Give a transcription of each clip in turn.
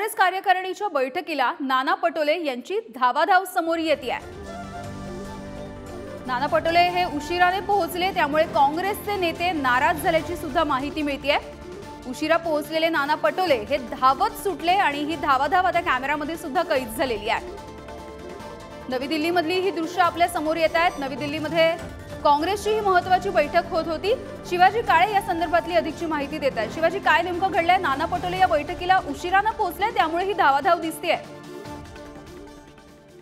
काँग्रेस कार्यकारिणीच्या बैठकीला नाना पटोले यांची धावाधाव समोर येते। नाना पटोले हे उशिराने पोहोचले, त्यामुळे काँग्रेसचे नेते नाराज झाल्याची सुद्धा माहिती मिळते। उशिरा पोहोचलेले नाना पटोले हे धावत सुटले आणि ही धावाधाव आता कॅमेरामध्ये सुद्धा कैद झालेली आहे। नवी दिल्लीमधली ही दृश्य आपल्या समोर येत आहेत। नवी दिल्लीमध्ये काँग्रेसची ही महत्त्वाची बैठक होत होती। शिवाजी काळे या संदर्भातली अधिकची माहिती देत आहेत। शिवाजी, काय नेमकं घडलंय? नाना पटोले या बैठकीला उशिराने पोहोचले, त्यामुळे ही धावाधाव दिसतेय।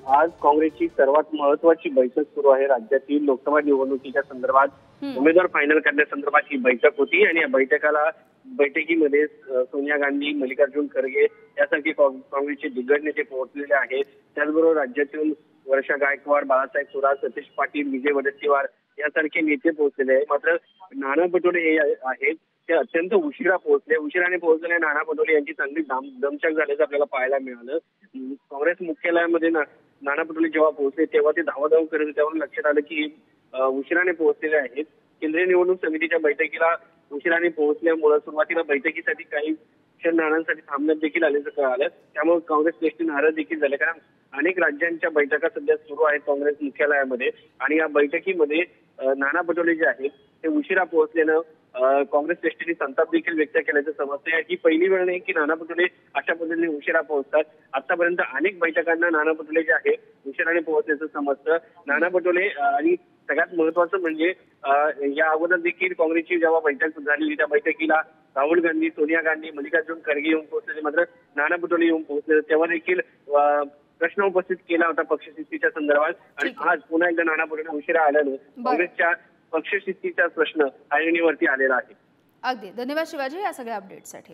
आज काँग्रेसची सर्वात महत्त्वाची बैठक सुरू आहे। राज्यातील लोकसभा निवडणुकीच्या संदर्भात उमेदवार फायनल करण्यासंदर्भात ही बैठक होती आणि या बैठकीमध्ये सोनिया गांधी, मल्लिकार्जुन खरगे यासारखे काँग्रेसचे दिग्गज नेते पोहोचलेले आहेत। त्याचबरोबर राज्यातून वर्षा गायकवाड, बाळासाहेब थोरात, सतीश पाटील, विजय वडेट्टीवार यासारखे नेते पोहोचलेले आहेत। मात्र नाना पटोले हे आहेत ते अत्यंत उशिरा पोहोचले। उशिराने पोहोचलेले नाना पटोले यांची चांगली दमछाक झाल्याचं आपल्याला पाहायला मिळालं। काँग्रेस मुख्यालयामध्ये नाना पटोले जेव्हा पोहोचले तेव्हा ते धावाधाव करत होते। त्यावरून लक्षात आलं की उशिराने पोहोचलेले आहेत। केंद्रीय निवडणूक समितीच्या बैठकीला उशिराने पोहोचल्यामुळे सुरुवातीला बैठकीसाठी काही क्षण नानांसाठी थांबण्यात देखील आल्याचं कळालं। त्यामुळे काँग्रेस नेते नाराज देखील झाले, कारण अनेक राज्यांच्या बैठका सध्या सुरू आहेत काँग्रेस मुख्यालयामध्ये आणि या बैठकीमध्ये नाना पटोले जे आहेत ते उशिरा पोहोचल्यानं काँग्रेस नेत्यांनी संताप देखील व्यक्त केल्याचं समजतंय। ही पहिली वेळ नाही की नाना पटोले अशा पद्धतीने उशिरा पोहोचतात। आतापर्यंत अनेक बैठकांना नाना पटोले जे आहे उशिराने पोहोचल्याचं समजतं। नाना पटोले आणि सगळ्यात महत्त्वाचं म्हणजे या अगोदर देखील काँग्रेसची जेव्हा बैठक झालेली त्या बैठकीला राहुल गांधी, सोनिया गांधी, मल्लिकार्जुन खरगे येऊन पोहोचले, मात्र नाना पटोले येऊन पोहोचले। तेव्हा देखील प्रश्न उपस्थित केला होता पक्षशिस्तीच्या संदर्भात आणि आज पुन्हा एकदा नाना पटोले उशिरा आल्याने काँग्रेसच्या पक्षशिस्तीचा प्रश्न ऐरणीवरती आलेला आहे। अगदी धन्यवाद शिवाजी या सगळ्या अपडेटसाठी।